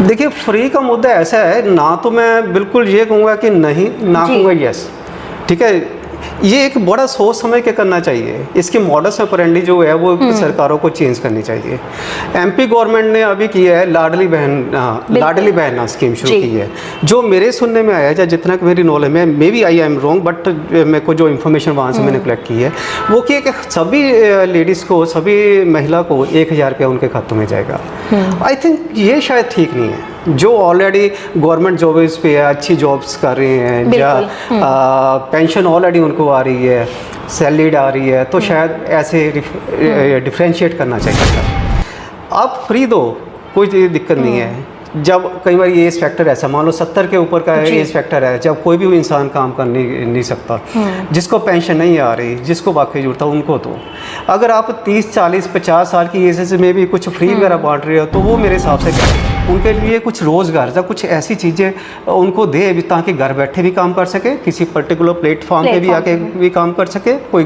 देखिए, फ्री का मुद्दा ऐसा है, ना तो मैं बिल्कुल ये कहूँगा कि नहीं, ना कहूँगा यस, ठीक है। ये एक बड़ा सोच समझ के करना चाहिए। इसकी मॉडस ऑपरेंडी जो है वो सरकारों को चेंज करनी चाहिए। एमपी गवर्नमेंट ने अभी किया है लाडली बहन स्कीम शुरू की है, जो मेरे सुनने में आया है, जितना कि मेरी नॉलेज में, maybe I am wrong, but मेरे को जो इन्फॉर्मेशन वहाँ से मैंने कलेक्ट की है वो कि सभी लेडीज़ को, सभी महिला को 1000 रुपया उनके खातों में जाएगा। आई थिंक ये शायद ठीक नहीं है। जो ऑलरेडी गवर्नमेंट जॉब्स पे है, अच्छी जॉब्स कर रहे हैं, या पेंशन ऑलरेडी उनको आ रही है, सैलरीड आ रही है, तो शायद ऐसे डिफ्रेंशिएट करना चाहिए। आप फ्री दो, कोई दिक्कत नहीं है। जब कई बार ये एज फैक्टर ऐसा, मान लो 70 के ऊपर का एज फैक्टर है, जब कोई भी इंसान काम कर नहीं सकता, जिसको पेंशन नहीं आ रही, जिसको वाकई जरूरत है, उनको तो अगर आप 30, 40, 50 साल की एज में भी कुछ फ्री वगैरह बांट रहे हो, तो वो मेरे हिसाब से उनके लिए कुछ रोज़गार या कुछ ऐसी चीज़ें उनको दे ताकि घर बैठे भी काम कर सके, किसी पर्टिकुलर प्लेटफॉर्म पे भी आके भी काम कर सके, कोई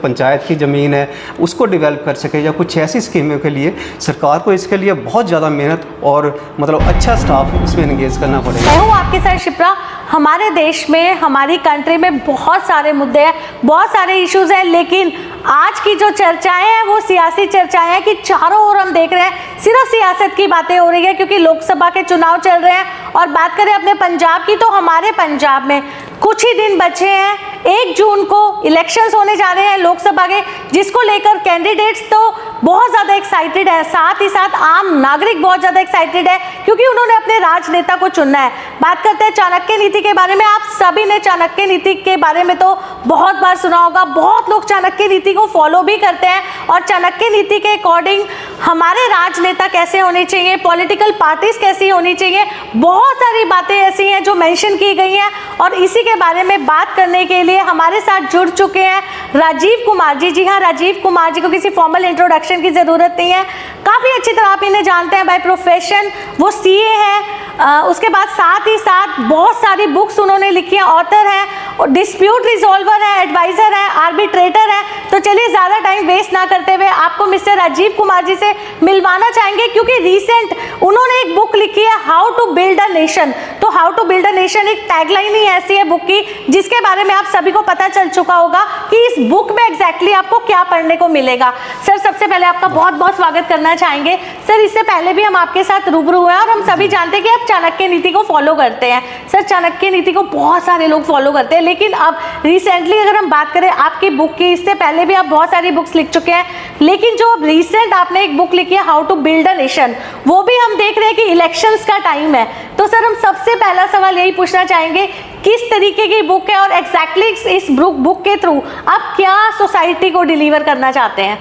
पंचायत की ज़मीन है उसको डेवलप कर सके, या कुछ ऐसी स्कीमों के लिए सरकार को इसके लिए बहुत ज़्यादा मेहनत और मतलब अच्छा स्टाफ इसमें एंगेज करना पड़ेगा। मैं हूँ आपके साथ शिप्रा। हमारे देश में, हमारी कंट्री में बहुत सारे मुद्दे हैं, बहुत सारे इश्यूज हैं, लेकिन आज की जो चर्चाएं हैं वो सियासी चर्चाएं हैं कि चारों ओर हम देख रहे हैं सिर्फ सियासत की बातें हो रही है, क्योंकि लोकसभा के चुनाव चल रहे हैं। और बात करें अपने पंजाब की, तो हमारे पंजाब में कुछ ही दिन बचे हैं, 1 जून को इलेक्शंस होने जा रहे हैं लोकसभा के, जिसको लेकर कैंडिडेट्स तो बहुत ज़्यादा एक्साइटेड है, साथ ही साथ आम नागरिक बहुत ज़्यादा एक्साइटेड है, क्योंकि उन्होंने अपने राजनेता को चुनना है। बात करते हैं चाणक्य नीति के बारे में। आप सभी ने चाणक्य नीति के बारे में तो बहुत बार सुना होगा, बहुत लोग चाणक्य नीति को फॉलो भी करते हैं, और चाणक्य नीति के अकॉर्डिंग हमारे राजनेता कैसे होने चाहिए, पॉलिटिकल पार्टीज कैसी होनी चाहिए, बहुत सारी बातें ऐसी हैं जो मेंशन की गई हैं। और इसी के बारे में बात करने के लिए हमारे साथ जुड़ चुके हैं राजीव कुमार जी। जी हाँ, राजीव कुमार जी को किसी फॉर्मल इंट्रोडक्शन की ज़रूरत नहीं है, काफ़ी अच्छी तरह आप इन्हें जानते हैं। बाय प्रोफेशन वो सीए हैं, उसके बाद साथ ही साथ बहुत सारी बुक्स उन्होंने लिखी हैं, ऑथर हैं, और डिस्प्यूट रिजॉल्वर है, एडवाइज़र है, आर्बिट्रेटर है। तो चलिए ज़्यादा टाइम वेस्ट ना करते हुए आपको मिस्टर राजीव कुमार जी से मिलवाना चाहेंगे, क्योंकि रिसेंट उन्होंने एक बुक लिखी है, how to build a nation. तो how to build a nation एक टैगलाइन ही ऐसी है बुक की, जिसके बारे में आप सभी को पता चल चुका होगा कि इस बुक में एग्जैक्टली आपको क्या पढ़ने को मिलेगा। सर, सबसे पहले आपका बहुत बहुत स्वागत करना चाहेंगे। सर, इससे पहले भी हम आपके साथ रूबरू हुए हैं और हम सभी जानते हैं कि आप चाणक्य नीति को फॉलो करते हैं। सर, चाणक्य नीति को बहुत सारे लोग फॉलो करते हैं, लेकिन अब रिसेंटली अगर हम बात करें आपकी बुक की, इससे पहले भी आप बहुत सारी बुक्स लिख चुके हैं, लेकिन जो अब रिसेंट आपने एक बुक लिखी है, how to build a nation, वो भी हम देख रहे हैं कि इलेक्शंस का टाइम है। तो सर, हम सबसे पहला सवाल यही पूछना चाहेंगे, किस तरीके की बुक है और एग्जैक्टली इस बुक के थ्रू आप क्या सोसाइटी को डिलीवर करना चाहते हैं?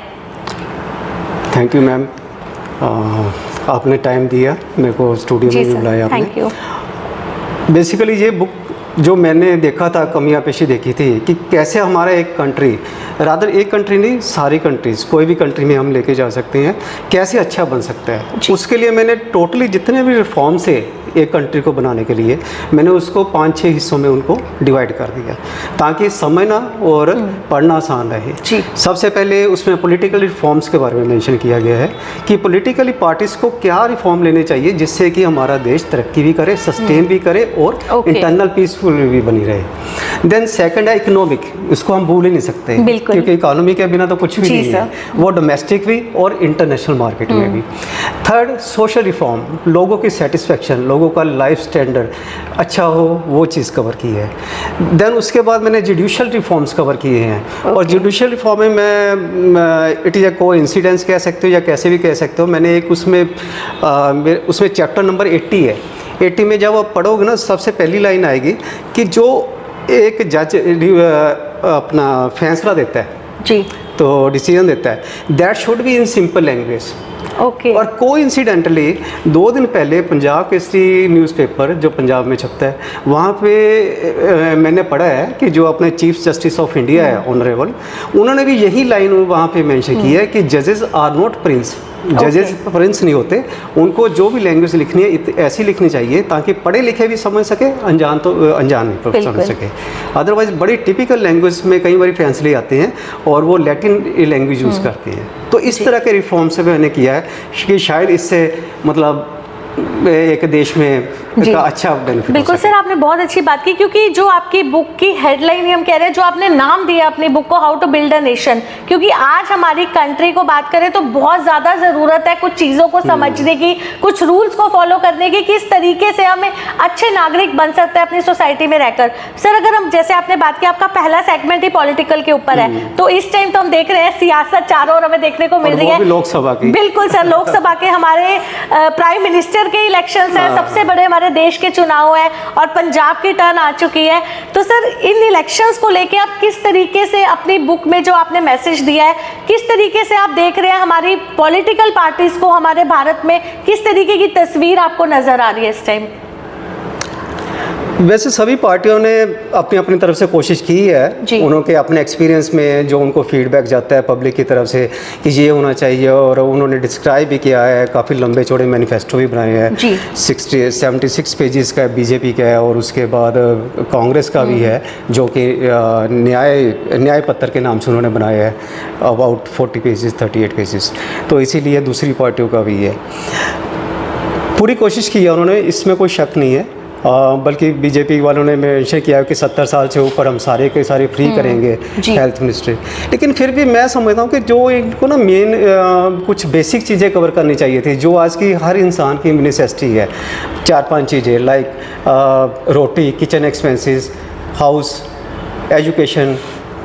थैंक यू मैम, आपने टाइम दिया, मेरे को स्टूडियो में बुलाया आपने। Thank you. बेसिकली ये बुक जो मैंने देखा था, कमियां पेशी देखी थी कि कैसे हमारा एक कंट्री, रादर एक कंट्री नहीं, सारी कंट्रीज़, कोई भी कंट्री में हम लेके जा सकते हैं, कैसे अच्छा बन सकता है। उसके लिए मैंने टोटली जितने भी रिफॉर्म्स है एक कंट्री को बनाने के लिए, मैंने उसको 5-6 हिस्सों में उनको डिवाइड कर दिया, ताकि समझना और पढ़ना आसान रहे। सबसे पहले उसमें पॉलिटिकल रिफॉर्म्स के बारे में मेंशन किया गया है कि पॉलिटिकली पार्टीज़ को क्या रिफॉर्म लेने चाहिए जिससे कि हमारा देश तरक्की भी करे, सस्टेन भी करे और इंटरनल पीसफुल भी बनी रहे। देन सेकंड है इकोनॉमिक, इसको हम भूल ही नहीं सकते, क्योंकि इकोनॉमी के बिना तो कुछ भी नहीं है, वो डोमेस्टिक भी और इंटरनेशनल मार्केट में भी। थर्ड, सोशल रिफॉर्म, लोगों की सेटिस्फेक्शन, लोगों का लाइफ स्टैंडर्ड अच्छा हो, वो चीज़ कवर की है। देन उसके बाद मैंने जुडिशियल रिफॉर्म्स कवर किए हैं, और जुडिशियल रिफॉर्म में मैं इट इज़ ए को इंसिडेंस कह सकते हो या कैसे भी कह सकते हो, मैंने एक उसमें चैप्टर नंबर 80 है। 80 में जब आप पढ़ोगे ना, सबसे पहली लाइन आएगी कि जो एक जज अपना फैसला देता है जी, तो डिसीजन देता है, that should be in simple language. Okay. और कोइंसिडेंटली 2 दिन पहले पंजाब केसरी न्यूज़पेपर जो पंजाब में छपता है, वहाँ पे मैंने पढ़ा है कि जो अपने चीफ जस्टिस ऑफ इंडिया है ऑनरेबल, उन्होंने भी यही लाइन वहाँ पे मेंशन की है कि जजेस आर नॉट प्रिंस, जजेस प्रिंस नहीं होते, उनको जो भी लैंग्वेज लिखनी है ऐसी लिखनी चाहिए ताकि पढ़े लिखे भी समझ सके, अनजान तो अनजान भी समझ सके। अदरवाइज बड़ी टिपिकल लैंग्वेज में कई बार फैसले आते हैं और वो लैटिन लैंग्वेज यूज़ करते हैं। तो इस तरह के रिफॉर्म से मैंने किया है कि शायद इससे मतलब एक देश में जी। का अच्छा बेनिफिट। बिल्कुल सर, आपने बहुत अच्छी बात की, क्योंकि जो आपकी बुक की हेडलाइन ही हम कह रहे हैं, जो आपने नाम दिया अपनी बुक को, how to build a nation, क्योंकि आज हमारी कंट्री को बात करें तो बहुत ज़्यादा ज़रूरत है कुछ चीज़ों को समझने की, कुछ रूल्स को फॉलो करने की, किस तरीके से हमें अच्छे नागरिक बन सकते हैं अपनी सोसाइटी में रहकर। सर, अगर हम जैसे आपने बात की, आपका पहला सेगमेंट ही पॉलिटिकल के ऊपर है, तो इस टाइम तो हम देख रहे हैं सियासत चारों ओर हमें देखने को मिल रही है। लोकसभा की, बिल्कुल सर, लोकसभा के हमारे प्राइम मिनिस्टर के इलेक्शंस हैं, सबसे बड़े हमारे देश के चुनाव है, और पंजाब की टर्न आ चुकी है। तो सर, इन इलेक्शंस को लेके आप किस तरीके से अपनी बुक में जो आपने मैसेज दिया है, किस तरीके से आप देख रहे हैं हमारी पॉलिटिकल पार्टीज को हमारे भारत में, किस तरीके की तस्वीर आपको नजर आ रही है इस टाइम? वैसे सभी पार्टियों ने अपनी अपनी तरफ से कोशिश की है। उन्होंने अपने एक्सपीरियंस में जो उनको फीडबैक जाता है पब्लिक की तरफ से कि ये होना चाहिए, और उन्होंने डिस्क्राइब भी किया है, काफ़ी लंबे चौड़े मैनिफेस्टो भी बनाए हैं। 76 पेजेस का बीजेपी का है, और उसके बाद कांग्रेस का भी है जो कि न्याय पत्र के नाम से उन्होंने बनाया है, अबाउट 40 पेजेस 38 पेजेस। तो इसीलिए दूसरी पार्टियों का भी है। पूरी कोशिश की है उन्होंने, इसमें कोई शक नहीं है। बल्कि बीजेपी वालों ने मेंशन किया कि 70 साल से ऊपर हम सारे के सारे फ्री करेंगे हेल्थ मिनिस्ट्री। लेकिन फिर भी मैं समझता हूँ कि जो इनको ना मेन कुछ बेसिक चीज़ें कवर करनी चाहिए थी, जो आज की हर इंसान की नेसेसिटी है। 4-5 चीज़ें like roti, kitchen expenses, house, education,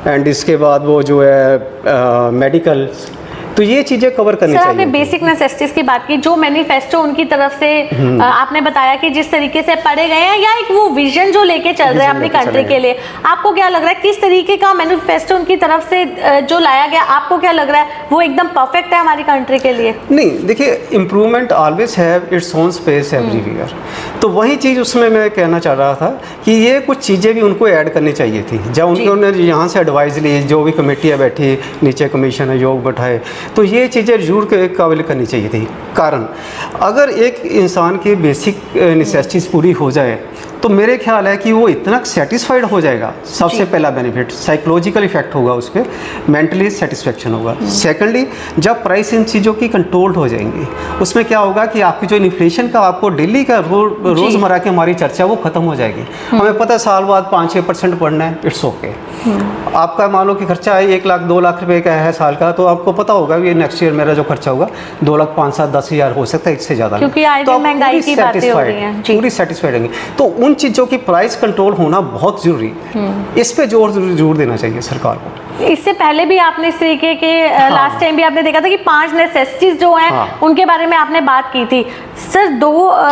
and इसके बाद वो जो है मेडिकल, तो ये चीज़ें कवर करनी चाहिए। आपने बेसिक नेसेसिटीज की बात की, जो मैनिफेस्टो उनकी तरफ से आपने बताया कि जिस तरीके से पढ़े गए हैं, या एक वो विजन जो लेके चल रहे हैं अपनी कंट्री के लिए, आपको क्या लग रहा है किस तरीके का मैनिफेस्टो उनकी तरफ से जो लाया गया, आपको क्या लग रहा है वो एकदम परफेक्ट है हमारी कंट्री के लिए? नहीं, देखिए, improvement always have its own space everywhere. तो वही चीज़ उसमें मैं कहना चाह रहा था कि ये कुछ चीज़ें भी उनको ऐड करनी चाहिए थी। जब उन्होंने यहाँ से एडवाइस ली, जो भी कमेटियाँ बैठी, नीचे कमीशन योग बैठाए, तो ये चीज़ें जरूर काबिल करनी चाहिए थी। कारण अगर एक इंसान की बेसिक नेसेसिटीज़ पूरी हो जाए तो मेरे ख्याल है कि वो इतना सेटिस्फाइड हो जाएगा। सबसे पहला बेनिफिट साइकोलॉजिकल इफेक्ट होगा उस पर, मेंटली सेटिस्फेक्शन होगा। सेकेंडली, जब प्राइस इन चीज़ों की कंट्रोल्ड हो जाएंगी, उसमें क्या होगा कि आपकी जो इन्फ्लेशन का आपको डेली का रोज़मर्रा की हमारी चर्चा वो ख़त्म हो जाएगी। हमें पता है साल बाद 5-6% बढ़ना है, इट्स ओके। आपका मान लो कि खर्चा है 1 लाख 2 लाख रुपए का है साल का, तो आपको पता होगा कि नेक्स्ट ईयर मेरा जो खर्चा होगा 2 लाख 5, 7, 10 हज़ार हो सकता है, इससे ज़्यादा, क्योंकि आज महंगाई की बातें हो रही हैं। पूरी सेटिस्फाइड होंगी। तो उन चीज़ों की प्राइस कंट्रोल होना बहुत ज़रूरी है। इस पे जोर देना चाहिए सरकार को। इससे पहले भी आपने इस तरीके के लास्ट टाइम भी आपने देखा था कि 5 नेसेसिटीज जो हैं उनके बारे में आपने बात की थी। सर,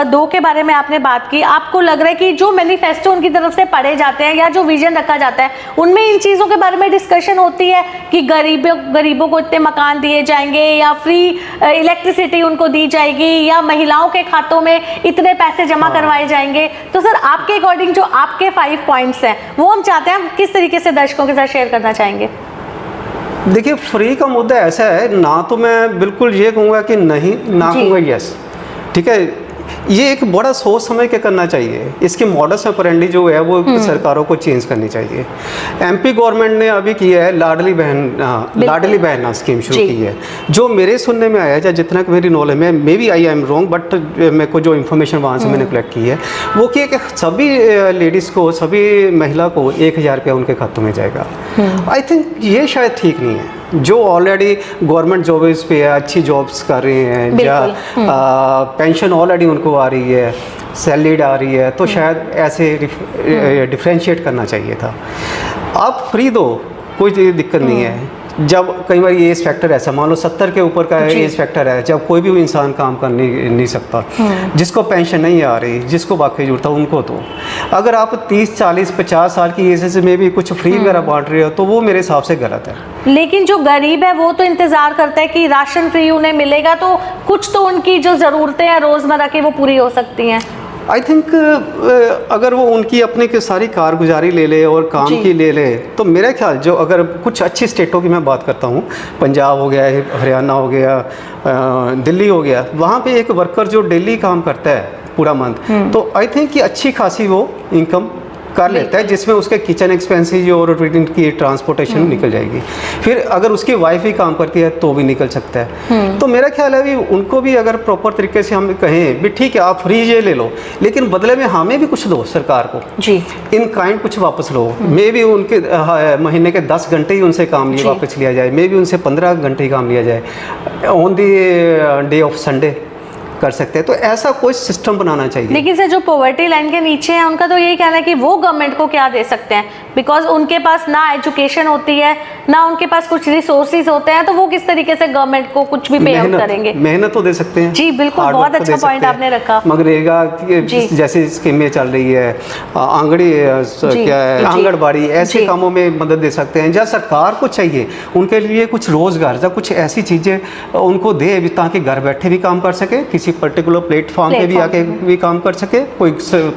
दो के बारे में आपने बात की। आपको लग रहा है कि जो मैनिफेस्टो उनकी तरफ से पढ़े जाते हैं या जो विजन रखा जाता है, उनमें इन चीज़ों के बारे में डिस्कशन होती है कि गरीबों को इतने मकान दिए जाएंगे, या फ्री इलेक्ट्रिसिटी उनको दी जाएगी, या महिलाओं के खातों में इतने पैसे जमा करवाए जाएंगे? तो सर, आपके अकॉर्डिंग जो आपके 5 पॉइंट्स हैं वो हम चाहते हैं किस तरीके से दर्शकों के साथ शेयर करना चाहेंगे? देखिए, फ्री का मुद्दा ऐसा है, ना तो मैं बिल्कुल ये कहूँगा कि नहीं, ना कहूँगा यस, ठीक है। ये एक बड़ा सोच समझ के करना चाहिए। इसके मॉडस ऑपरेंडी जो है वो सरकारों को चेंज करनी चाहिए। एमपी गवर्नमेंट ने अभी किया है लाडली बहन स्कीम शुरू की है, जो मेरे सुनने में आया, चाहे जितना मेरी नॉलेज में, maybe I am wrong, but मेरे को जो इन्फॉर्मेशन वहाँ से मैंने कलेक्ट की है वो कि सभी लेडीज़ को, सभी महिला को 1000 रुपया उनके खातों में जाएगा। आई थिंक ये शायद ठीक नहीं है। जो ऑलरेडी गवर्नमेंट जॉब्स पे है, अच्छी जॉब्स कर रहे हैं, या पेंशन ऑलरेडी उनको आ रही है, सैलरीड आ रही है, तो शायद ऐसे डिफ्रेंशिएट करना चाहिए था। आप फ्री दो, कोई दिक्कत नहीं है। जब कई बार ये एज फैक्टर ऐसा, मान लो 70 के ऊपर का एज फैक्टर है, जब कोई भी इंसान काम कर नहीं सकता, जिसको पेंशन नहीं आ रही, जिसको वाकई जरूरत है, उनको दो। अगर आप 30, 40, 50 साल की एज में भी कुछ फ्री वगैरह बांट रहे हो, तो वो मेरे हिसाब से गलत है। लेकिन जो गरीब है वो तो इंतजार करता है कि राशन फ्री उन्हें मिलेगा, तो कुछ तो उनकी जो ज़रूरतें हैं रोज़मर्रा की वो पूरी हो सकती हैं। आई थिंक अगर वो उनकी अपनी की सारी कारगुजारी ले ले और काम की ले ले, तो मेरा ख्याल, जो अगर कुछ अच्छी स्टेटों की मैं बात करता हूँ, पंजाब हो गया, हरियाणा हो गया, दिल्ली हो गया, वहाँ पे एक वर्कर जो डेली काम करता है पूरा मंथ, तो आई थिंक कि अच्छी खासी वो इनकम कर लेता है, जिसमें उसके किचन एक्सपेंसेस और की ट्रांसपोर्टेशन निकल जाएगी। फिर अगर उसकी वाइफ ही काम करती है तो भी निकल सकता है। तो मेरा ख्याल है भी उनको भी अगर प्रॉपर तरीके से हम कहें भी ठीक है आप फ्री ये ले लो, लेकिन बदले में हमें भी कुछ दो, सरकार को जी इन काइंड कुछ वापस लो। मे भी उनके महीने के 10 घंटे ही उनसे काम लिए वापस लिया जाए, मे भी उनसे 15 घंटे ही काम लिया जाए, on the day of Sunday कर सकते हैं। तो ऐसा कोई सिस्टम बनाना चाहिए। लेकिन सर जो पॉवर्टी लाइन के नीचे हैं उनका तो यही कहना है कि वो गवर्नमेंट को क्या दे सकते हैं, बिकॉज उनके पास ना एजुकेशन होती है ना उनके पास कुछ रिसोर्सेज होते हैं, तो वो किस तरीके से गवर्नमेंट को कुछ भी पे आउट करेंगे। मेहनत तो दे सकते हैं जी बिल्कुल, बहुत अच्छा पॉइंट आपने रखा। मनरेगा जैसे स्कीमें चल रही है, आंगड़ी क्या है, आंगनबाड़ी, ऐसे कामों में मदद दे सकते हैं। या सरकार को चाहिए उनके लिए कुछ रोजगार या कुछ ऐसी चीजें उनको दे ताकि घर बैठे भी काम कर सके, किसी पर्टिकुलर प्लेटफॉर्म पे भी आके भी काम कर सके, कोई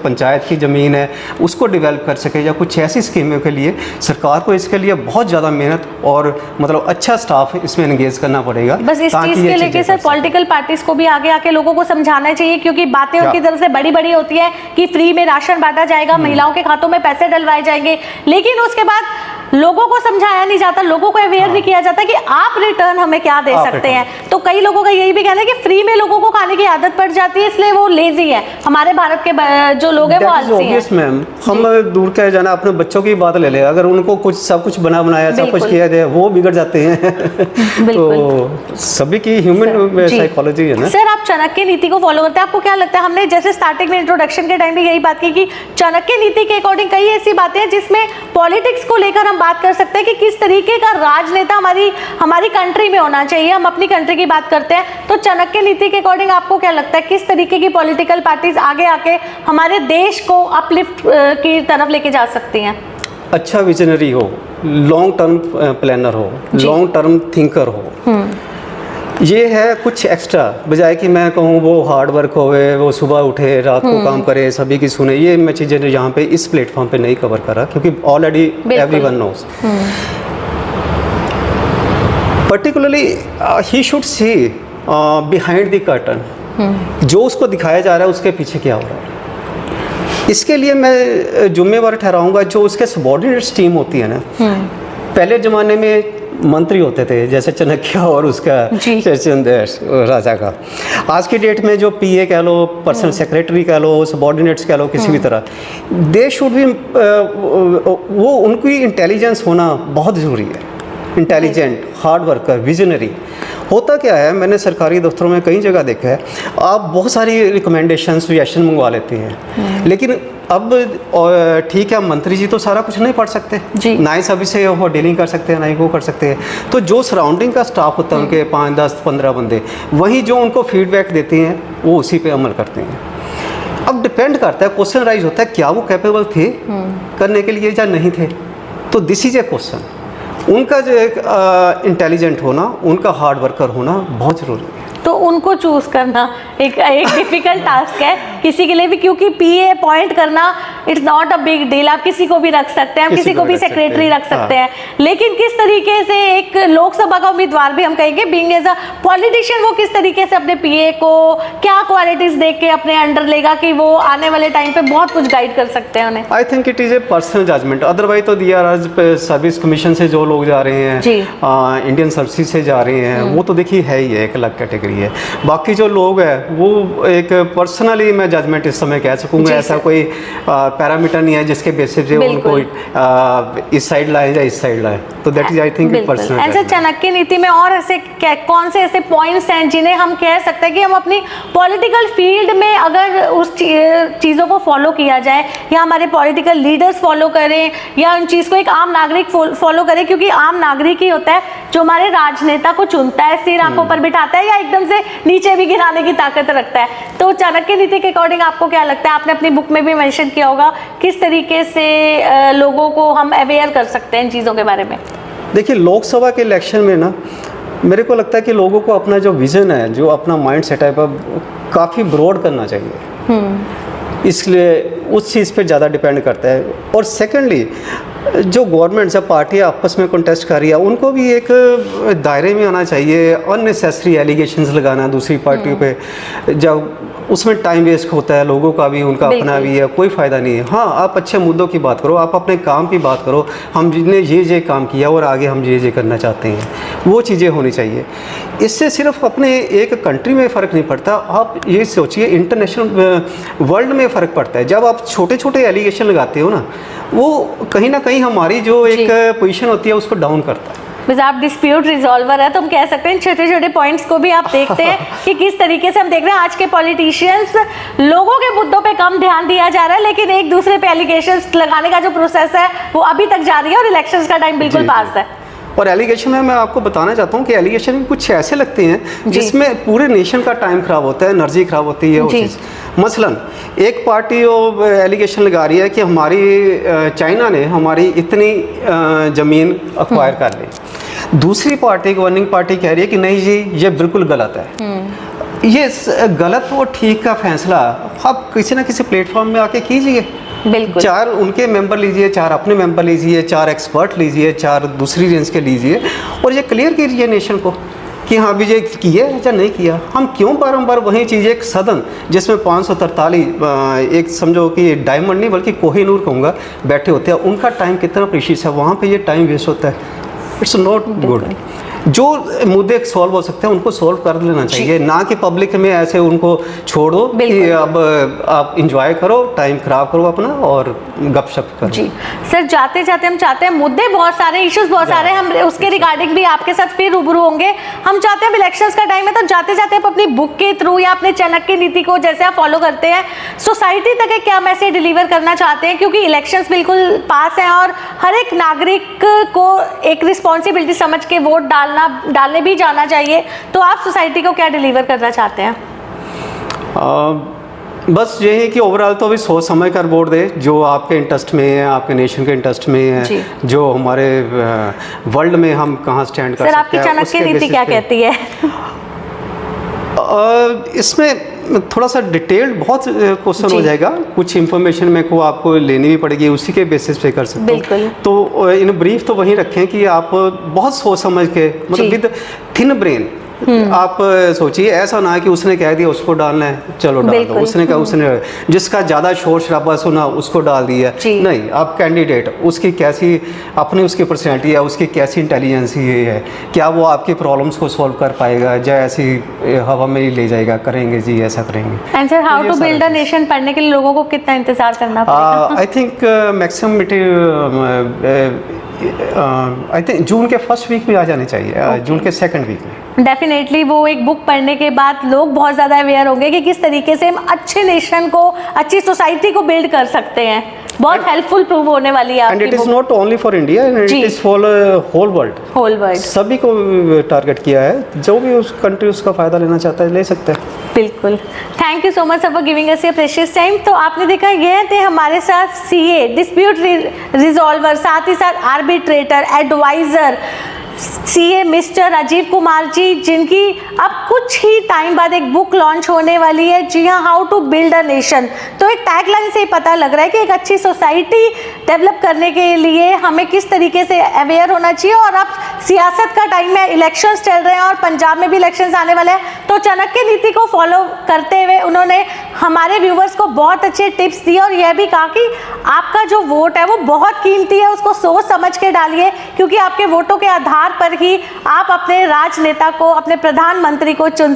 पंचायत की ज़मीन है उसको डेवलप कर सके, या कुछ ऐसी स्कीमों के लिए सरकार को इसके लिए बहुत ज़्यादा मेहनत और मतलब अच्छा स्टाफ इसमें एंगेज करना पड़ेगा। बस इस चीज़ के लेके सर पॉलिटिकल पार्टीज को भी आगे आके लोगों को समझाना चाहिए, क्योंकि बातें उनकी तरफ से बड़ी बड़ी होती है कि फ्री में राशन बांटा जाएगा, महिलाओं के खातों में पैसे डलवाए जाएंगे, लेकिन उसके बाद लोगों को समझाया नहीं जाता, लोगों को अवेयर नहीं किया जाता कि आप रिटर्न हमें क्या दे सकते हैं। तो कई लोगों का यही भी कहना है कि फ्री में लोगों को खाने की आदत पड़ जाती है, इसलिए वो लेजी है। हमारे भारत के जो लोग हैं वो आलसी हैं। मैम हम दूर क्या जाना, अपने बच्चों की बात ले ले, अगर उनको कुछ सब कुछ बना बनाया सब कुछ किया जाए वो बिगड़ जाते हैं। तो सभी की ह्यूमन साइकोलॉजी है ना। सर आप चाणक्य नीति को फॉलो करते हैं, आपको क्या लगता है, हमने जैसे स्टार्टिंग में इंट्रोडक्शन के टाइम भी यही बात की कि चाणक्य नीति के अकॉर्डिंग कई ऐसी बातें हैं जिसमें पॉलिटिक्स को लेकर बात कर सकते हैं कि किस तरीके का राजनेता हमारी कंट्री में होना चाहिए। हम अपनी कंट्री की बात करते हैं, तो चाणक्य नीति के अकॉर्डिंग आपको क्या लगता है किस तरीके की पॉलिटिकल पार्टीज आगे आके हमारे देश को अपलिफ्ट की तरफ लेके जा सकती हैं? अच्छा विजनरी हो, लॉन्ग टर्म प्लानर हो, लॉन्ग टर्म थिंकर हो, ये है कुछ एक्स्ट्रा, बजाय कि मैं कहूँ वो हार्ड वर्क होवे, वो सुबह उठे रात को काम करे, सभी की सुने। ये मैं चीज़ें यहाँ पे इस प्लेटफॉर्म पे नहीं कवर करा, क्योंकि already everyone knows. Particularly he should see behind the curtain, जो उसको दिखाया जा रहा है उसके पीछे क्या हो रहा है। इसके लिए मैं जिम्मेवार ठहराऊंगा जो उसके सबॉर्डिनेट्स टीम होती है ना। पहले ज़माने में मंत्री होते थे जैसे चाणक्य और उसका चंद्र राजा का। आज की डेट में जो पीए कह लो, पर्सनल सेक्रेटरी कह लो, सबॉर्डिनेट्स कह लो, किसी भी तरह दे शुड भी वो उनकी इंटेलिजेंस होना बहुत ज़रूरी है। Intelligent, hard worker, visionary. होता क्या है, मैंने सरकारी दफ्तरों में कई जगह देखा है, आप बहुत सारी रिकमेंडेशन सजेशन मंगवा लेते हैं, लेकिन अब ठीक है मंत्री जी तो सारा कुछ नहीं पढ़ सकते, ना ही सभी से वो डीलिंग कर सकते हैं, ना ही वो कर सकते हैं। तो जो सराउंडिंग का स्टाफ होता है उनके 5, 10, 15 बंदे, वही जो उनको फीडबैक देते हैं वो उसी पे अमल करते हैं। अब डिपेंड करता है, क्वेश्चन राइज होता है क्या वो कैपेबल थे करने के लिए या नहीं थे। तो दिस इज ए क्वेश्चन। उनका जो एक इंटेलिजेंट होना, उनका हार्ड वर्कर होना बहुत ज़रूरी है। तो उनको चूज करना एक डिफिकल्ट टास्क है किसी के लिए भी, क्योंकि पीए अपॉइंट करना it's not a big deal. आप किसी को भी रख सकते हैं, आप किसी को भी सेक्रेटरी रख सकते हैं, लेकिन किस तरीके से एक लोकसभा का उम्मीदवार भी हम कहेंगे बीइंग एज अ पॉलिटिशियन, वो किस तरीके से अपने पीए को क्या क्वालिटीज देख के अपने अंडर लेगा कि वो आने वाले टाइम पे बहुत कुछ गाइड कर सकते हैं उन्हें। I think it is a personal judgement. Otherwise तो सर्विस कमीशन से जो लोग जा रहे हैं, इंडियन सर्विस से जा रहे हैं, वो तो देखिए है ही एक अलग कैटेगरी है। बाकी जो लोग हैं वो एक पर्सनली मैं जजमेंट इस समय कह सकूंगा, ऐसा कोई पैरामीटर नहीं है जिसके बेसिस पे उनको इस साइड लाए या इस साइड लाए। तो that is I think personal. ऐसे चाणक्य नीति में और ऐसे कौन से ऐसे पॉइंट्स हैं जिन्हें हम कह सकते हैं कि हम अपनी पॉलिटिकल फील्ड में अगर उस चीज़ों को फॉलो किया जाए, या हमारे पॉलिटिकल लीडर्स फॉलो करें, या उन चीज़ को एक आम नागरिक फॉलो करे, क्योंकि आम नागरिक ही होता है जो हमारे राजनेता को चुनता है, सिर आंखों पर बिठाता है या एकदम से नीचे भी गिराने की ताकत रखता है। तो चाणक्य नीति के अकॉर्डिंग आपको क्या लगता है, आपने अपनी बुक में भी मेंशन किया होगा, किस तरीके से लोगों को हम अवेयर कर सकते हैं इन चीज़ों के बारे में? देखिए लोकसभा के इलेक्शन में ना मेरे को लगता है कि लोगों को अपना जो विज़न है, जो अपना माइंड सेट है, काफ़ी ब्रॉड करना चाहिए। इसलिए उस चीज़ पे ज़्यादा डिपेंड करता है। और सेकेंडली जो गवर्नमेंट जब पार्टियाँ आपस में कंटेस्ट कर रही है उनको भी एक दायरे में आना चाहिए। अननेसेसरी एलिगेशंस लगाना दूसरी पार्टियों पे, जब उसमें टाइम वेस्ट होता है लोगों का भी, उनका अपना भी है, कोई फ़ायदा नहीं है। हाँ, आप अच्छे मुद्दों की बात करो, आप अपने काम की बात करो, हम जिसने ये काम किया और आगे हम ये करना चाहते हैं, वो चीज़ें होनी चाहिए। इससे सिर्फ अपने एक कंट्री में फ़र्क नहीं पड़ता, आप ये सोचिए इंटरनेशनल वर्ल्ड में फ़र्क पड़ता है। जब आप छोटे छोटे एलिगेशन लगाते हो ना, वो कहीं ना कहीं हमारी जो एक पोजीशन होती है उसको डाउन करता है। बस आप डिस्प्यूट रिजॉल्वर है तो हम कह सकते हैं छोटे छोटे पॉइंट्स को भी आप देखते हैं कि किस तरीके से हम देख रहे हैं आज के पॉलिटिशियंस, लोगों के मुद्दों पे कम ध्यान दिया जा रहा है, लेकिन एक दूसरे पे एलिगेशंस लगाने का जो प्रोसेस है वो अभी तक जारी है और इलेक्शंस का टाइम बिल्कुल पास है। और एलिगेशन में मैं आपको बताना चाहता हूँ कि एलिगेशन में कुछ ऐसे लगते हैं जिसमें पूरे नेशन का टाइम खराब होता है, एनर्जी खराब होती है वो चीज़। मसलन एक पार्टी वो एलिगेशन लगा रही है कि हमारी चाइना ने हमारी इतनी ज़मीन अक्वायर कर ली, दूसरी पार्टी गवर्निंग पार्टी कह रही है कि नहीं जी ये बिल्कुल गलत है। ये गलत और ठीक का फैसला आप किसी ना किसी प्लेटफॉर्म में आके कीजिए। बिल्कुल, 4 उनके मेंबर लीजिए, 4 अपने मेंबर लीजिए, 4 एक्सपर्ट लीजिए, 4 दूसरी रेंज के लीजिए और ये क्लियर कीजिए नेशन को कि हाँ विजय किया या नहीं किया। हम क्यों बारंबार वही चीज़, एक सदन जिसमें 543 एक समझो कि डायमंड नहीं बल्कि कोहिनूर कहूँगा बैठे होते हैं, उनका टाइम कितना प्रीशियस है, वहाँ पे ये टाइम वेस्ट होता है। It's not good. जो मुद्दे सॉल्व हो सकते हैं उनको सॉल्व कर लेना चाहिए, ना कि पब्लिक में ऐसे उनको छोड़ दो कि अब आप इंजॉय करो, टाइम खराब करो अपना और गपशप करो। जी सर, जाते जाते हम चाहते हैं, मुद्दे बहुत सारे, इश्यूज बहुत सारे, हम उसके रिगार्डिंग भी आपके साथ फिर रूबरू होंगे। हम चाहते हैं इलेक्शंस का टाइम है तो जाते जाते आप अपनी बुक के थ्रू या अपने चाणक्य नीति को जैसे आप फॉलो करते हैं सोसाइटी तक एक क्या मैसेज डिलीवर करना चाहते हैं, क्योंकि इलेक्शंस बिल्कुल पास हैं और हर एक नागरिक को एक रिस्पॉन्सिबिलिटी समझ के वोट डालने भी जाना चाहिए। तो आप सोसाइटी को क्या डिलीवर करना चाहते हैं? बस यही है कि ओवरऑल तो अभी सोच समझ कर वोट दे, जो आपके इंटरेस्ट में है, आपके नेशन के इंटरेस्ट में है, जो हमारे वर्ल्ड में हम कहाँ स्टैंड कर सकते हैं। सर आपकी चाणक्य नीति क्या कहती है? इसमें थोड़ा सा डिटेल्ड बहुत क्वेश्चन हो जाएगा, कुछ इन्फॉर्मेशन मेरे को आपको लेनी भी पड़ेगी, उसी के बेसिस पे कर सकते हो। तो इन ब्रीफ तो वहीं रखें कि आप बहुत सोच समझ के, मतलब विद थिन ब्रेन आप सोचिए। ऐसा ना है कि उसने कह दिया उसको डालना है चलो डाल दो, उसने कहा उसने जिसका ज़्यादा शोर शराबा सुना उसको डाल दिया, नहीं। आप कैंडिडेट उसकी कैसी अपनी उसकी पर्सनैलिटी है, उसकी कैसी इंटेलिजेंस ये है, क्या वो आपकी प्रॉब्लम्स को सॉल्व कर पाएगा या ऐसी हवा में ही ले जाएगा, करेंगे जी ऐसा करेंगे। And sir, how to build a nation पढ़ने के लिए लोगों को कितना इंतजार करना पड़ेगा? I think maximum I think June के फर्स्ट वीक में आ जाने चाहिए, जून के सेकंड वीक में। डेफिनेटली वो एक बुक पढ़ने के बाद लोग बहुत ज़्यादा अवेयर होंगे कि किस तरीके से हम अच्छे नेशन को, अच्छी सोसाइटी को बिल्ड कर सकते हैं। बहुत हेल्पफुल प्रूव होने वाली है आपकी book. And it is not only for India, it is for whole world. सभी को टारगेट किया है, जो भी उस कंट्री उसका फायदा लेना चाहता है ले सकता है। बिल्कुल। Thank you so much for giving us your precious time. तो आपने देखा ये थे हमारे साथ सीए, डिस्प्यूट रिजॉल्वर, साथ ही साथ arbitrator, adviser, CA mister Rajeev Kumar ji, जिनकी अब कुछ ही टाइम बाद एक बुक लॉन्च होने वाली है। जी हाँ, how to build a nation. तो एक टैगलाइन से ही पता लग रहा है कि एक अच्छी सोसाइटी डेवलप करने के लिए हमें किस तरीके से अवेयर होना चाहिए। और अब सियासत का टाइम है, इलेक्शंस चल रहे हैं और पंजाब में भी इलेक्शंस आने वाले हैं, तो चाणक्य नीति को फॉलो करते हुए उन्होंने हमारे व्यूवर्स को बहुत अच्छे टिप्स दिए और यह भी कहा कि आपका जो वोट है वो बहुत कीमती है, उसको सोच समझ के डालिए, क्योंकि आपके वोटों के आधार पर ही आप अपने राजनेता को, अपने प्रधानमंत्री को चुन